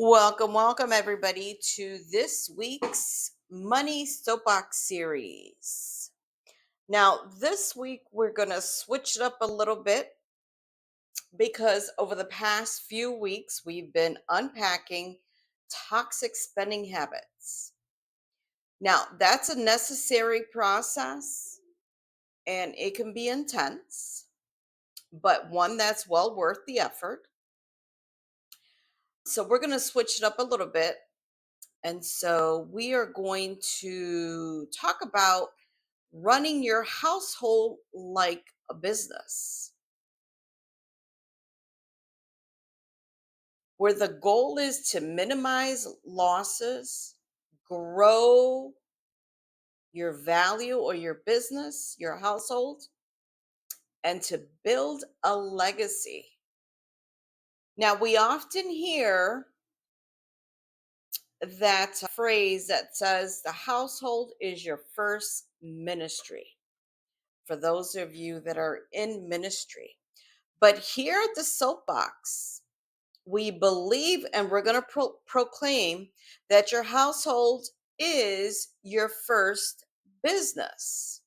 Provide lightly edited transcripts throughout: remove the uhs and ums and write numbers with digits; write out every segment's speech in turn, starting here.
Welcome everybody to this week's Money Soapbox series. Now, this week we're going to switch it up a little bit because over the past few weeks we've been unpacking toxic spending habits. Now, that's a necessary process and it can be intense, but one that's well worth the effort. So, we're going to switch it up a little bit. And so we are going to talk about running your household like a business, where the goal is to minimize losses, grow your value or your business, your household, and to build a legacy. Now, we often hear that phrase that says the household is your first ministry, for those of you that are in ministry. But here at the Soapbox, we believe and we're going to proclaim that your household is your first business.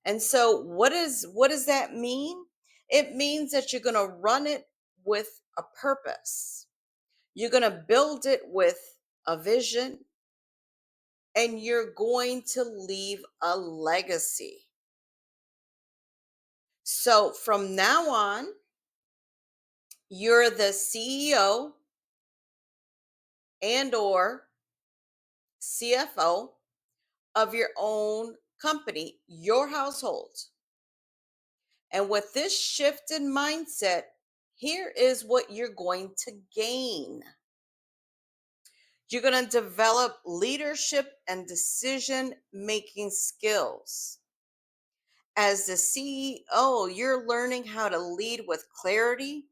And so what does that mean? It means that you're going to run it with a purpose. You're going to build it with a vision and you're going to leave a legacy. So from now on, you're the CEO and or CFO of your own company, your household. And with this shift in mindset, here is what you're going to gain. You're going to develop leadership and decision making skills. As the CEO, you're learning how to lead with clarity,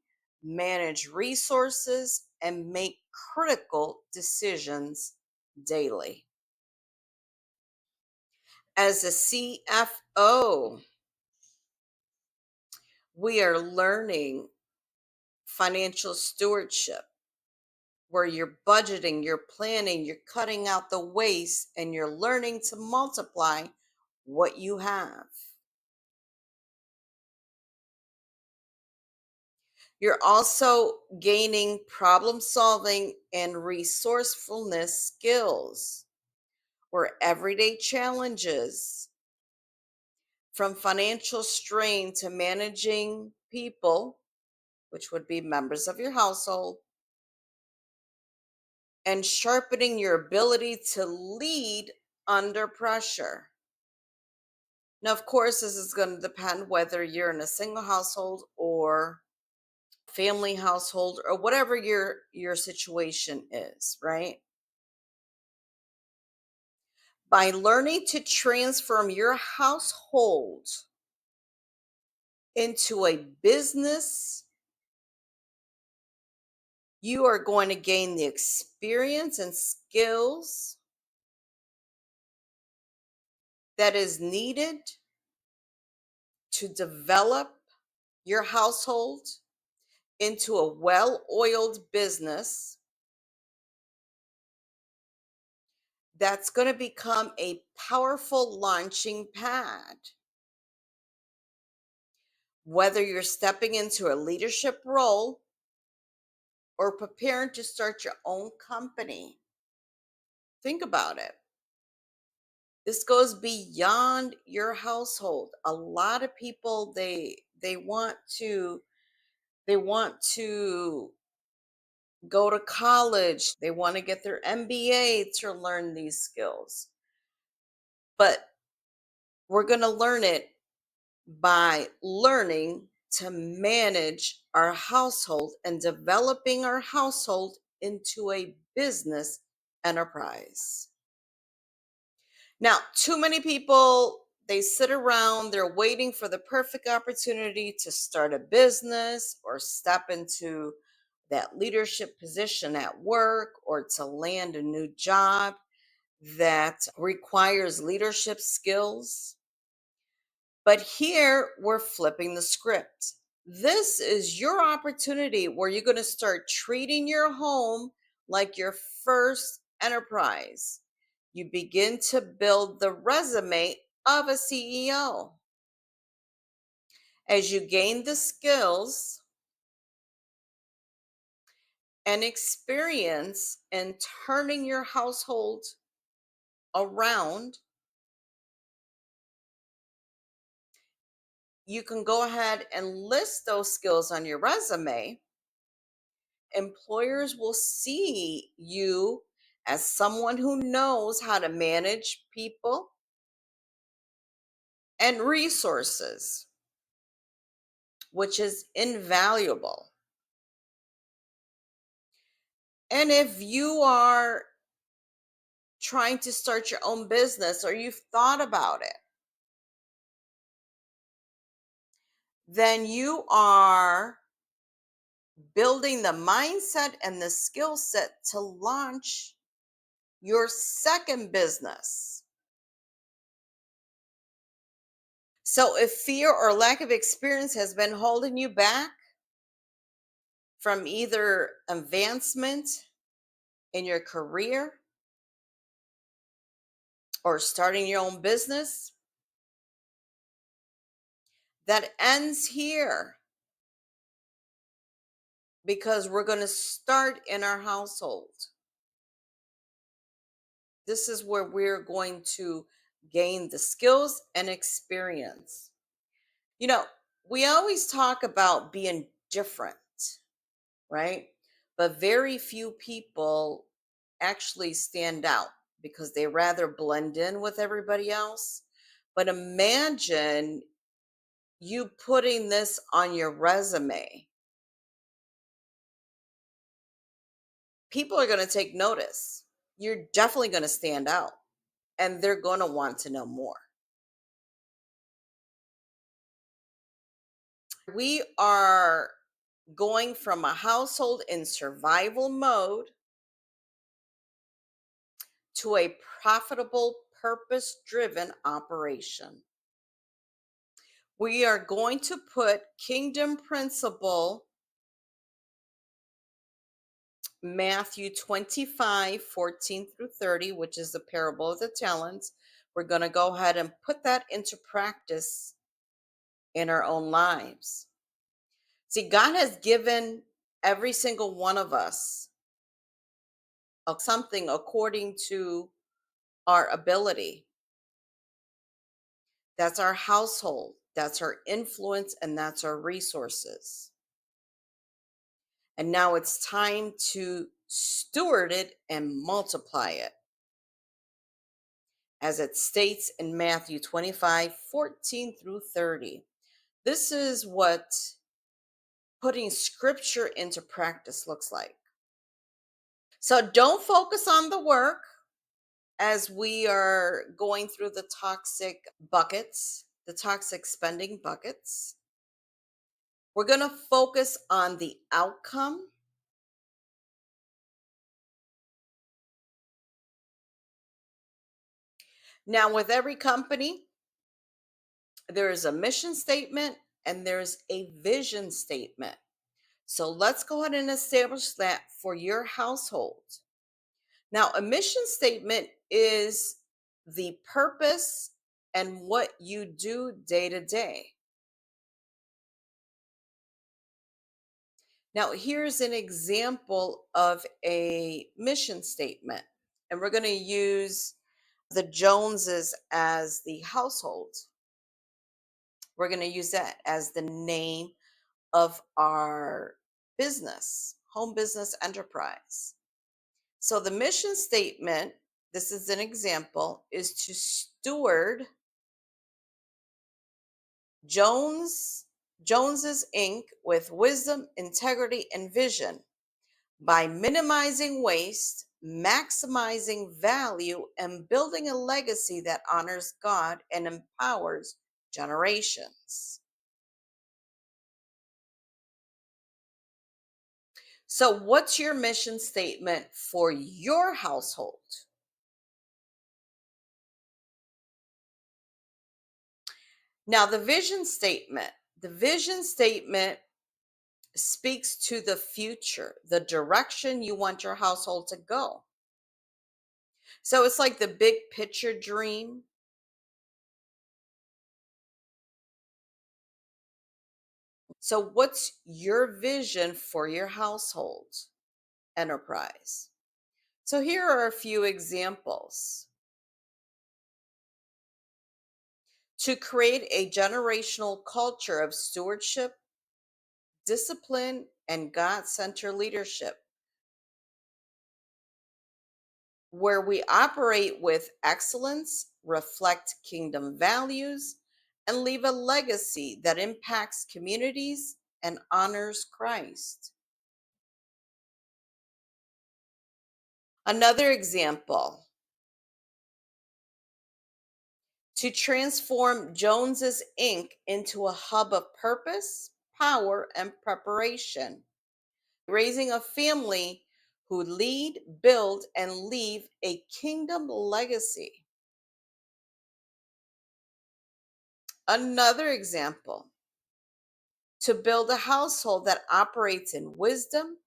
manage resources, and make critical decisions daily. As a CFO, we are learning financial stewardship, where you're budgeting, you're planning, you're cutting out the waste, and you're learning to multiply what you have. You're also gaining problem solving and resourcefulness skills, where everyday challenges, from financial strain to managing people, which would be members of your household, and sharpening your ability to lead under pressure. Now, of course, this is going to depend whether you're in a single household or family household or whatever your situation is, right? By learning to transform your household into a business, you are going to gain the experience and skills that is needed to develop your household into a well-oiled business that's going to become a powerful launching pad. Whether you're stepping into a leadership role or preparing to start your own company, think about it. This goes beyond your household. A lot of people they want to go to college. They want to get their MBA to learn these skills. But we're going to learn it by learning to manage our household and developing our household into a business enterprise. Now, too many people, they sit around, they're waiting for the perfect opportunity to start a business or step into that leadership position at work or to land a new job that requires leadership skills. But here we're flipping the script. This is your opportunity where you're going to start treating your home like your first enterprise, you begin to build the resume of a CEO. As you gain the skills and experience in turning your household around, you can go ahead and list those skills on your resume. Employers will see you as someone who knows how to manage people and resources, which is invaluable. And if you are trying to start your own business or you've thought about it, then you are building the mindset and the skill set to launch your second business. So, if fear or lack of experience has been holding you back from either advancement in your career or starting your own business, that ends here because we're going to start in our household. This is where we're going to gain the skills and experience. You know, we always talk about being different, right? But very few people actually stand out because they rather blend in with everybody else. But imagine you putting this on your resume. People are going to take notice. You're definitely going to stand out and they're going to want to know more. We are going from a household in survival mode to a profitable, purpose driven operation. We are going to put kingdom principle, Matthew 25:14 through 30, which is the parable of the talents. We're going to go ahead and put that into practice in our own lives. See, God has given every single one of us something according to our ability. That's our household, that's our influence, and that's our resources. And now it's time to steward it and multiply it. As it states in Matthew 25:14 through 30. This is what putting scripture into practice looks like. So don't focus on the work as we are going through the toxic buckets, the toxic spending buckets. We're going to focus on the outcome. Now, with every company, there is a mission statement and there's a vision statement. So let's go ahead and establish that for your household. Now, a mission statement is the purpose and what you do day to day. Now, here's an example of a mission statement, and we're going to use the Joneses as the household. We're going to use that as the name of our business, home business enterprise. So the mission statement, this is an example, is to steward Jones's Inc. with wisdom, integrity, and vision by minimizing waste, maximizing value, and building a legacy that honors God and empowers generations. So, what's your mission statement for your household? Now, the vision statement speaks to the future, the direction you want your household to go. So it's like the big picture dream. So, what's your vision for your household enterprise? So, here are a few examples: to create a generational culture of stewardship, discipline, and God centered leadership, where we operate with excellence, reflect kingdom values, and leave a legacy that impacts communities and honors Christ. Another example: to transform Jones's Inc. into a hub of purpose, power, and preparation, raising a family who lead, build, and leave a kingdom legacy. Another example: to build a household that operates in wisdom,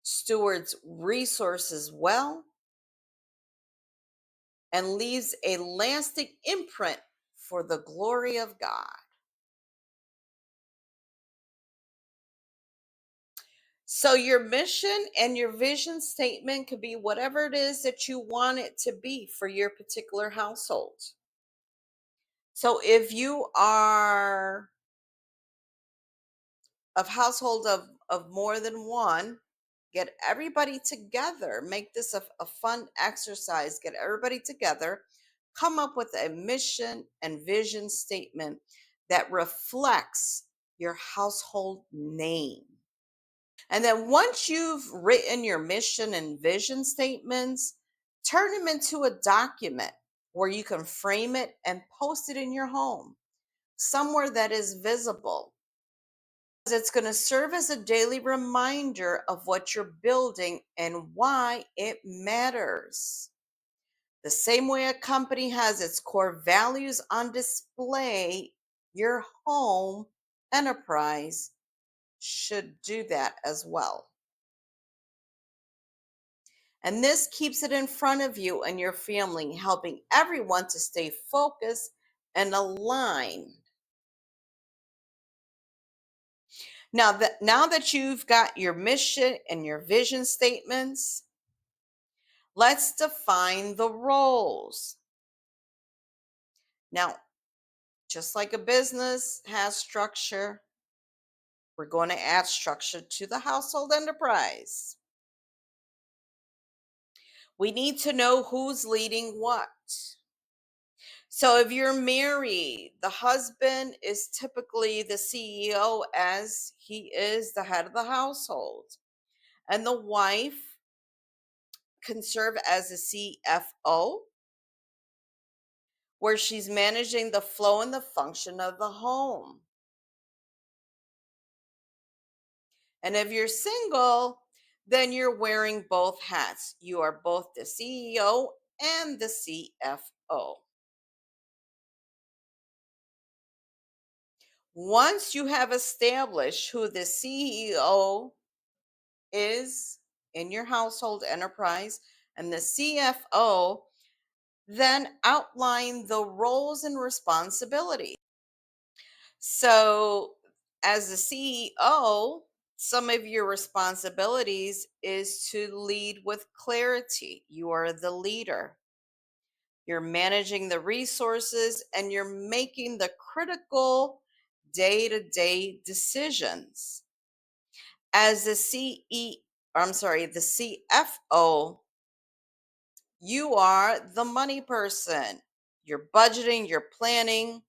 stewards resources well, and leaves a lasting imprint for the glory of God. So, your mission and your vision statement could be whatever it is that you want it to be for your particular household. So, if you are of household of more than one, get everybody together, make this a fun exercise, get everybody together, come up with a mission and vision statement that reflects your household name. And then once you've written your mission and vision statements, turn them into a document where you can frame it and post it in your home, somewhere that is visible. It's going to serve as a daily reminder of what you're building and why it matters. The same way a company has its core values on display, your home enterprise should do that as well. And this keeps it in front of you and your family, helping everyone to stay focused and aligned. Now that you've got your mission and your vision statements, let's define the roles. Now, just like a business has structure, we're going to add structure to the household enterprise. We need to know who's leading what. So if you're married, the husband is typically the CEO as he is the head of the household. And the wife can serve as a CFO, where she's managing the flow and the function of the home. And if you're single, then you're wearing both hats. You are both the CEO and the CFO. Once you have established who the CEO is in your household enterprise and the CFO, then outline the roles and responsibilities. So, as the CEO, some of your responsibilities is to lead with clarity. You are the leader. You're managing the resources and you're making the critical day-to-day decisions. As the the CFO, you are the money person. You're budgeting, you're planning,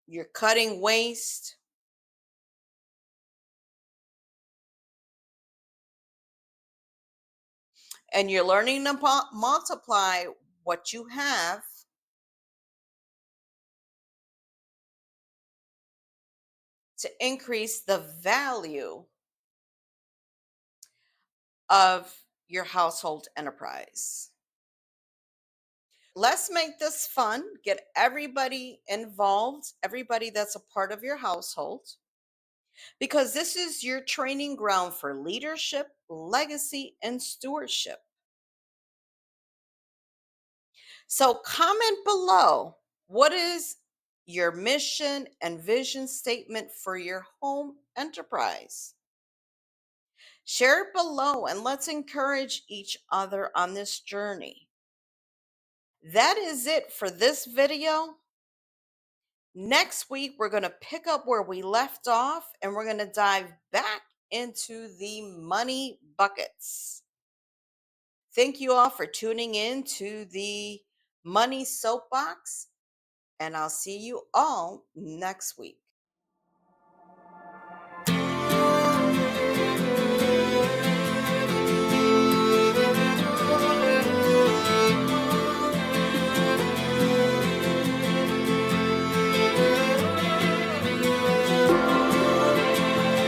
you're cutting waste, and you're learning to multiply what you have to increase the value of your household enterprise. Let's make this fun. Get everybody involved, everybody that's a part of your household. because this is your training ground for leadership, legacy, and stewardship. So, comment below, what is your mission and vision statement for your home enterprise? Share it below and let's encourage each other on this journey. That is it for this video. Next week, we're going to pick up where we left off and we're going to dive back into the money buckets. Thank you all for tuning in to the Money Soapbox, and I'll see you all next week.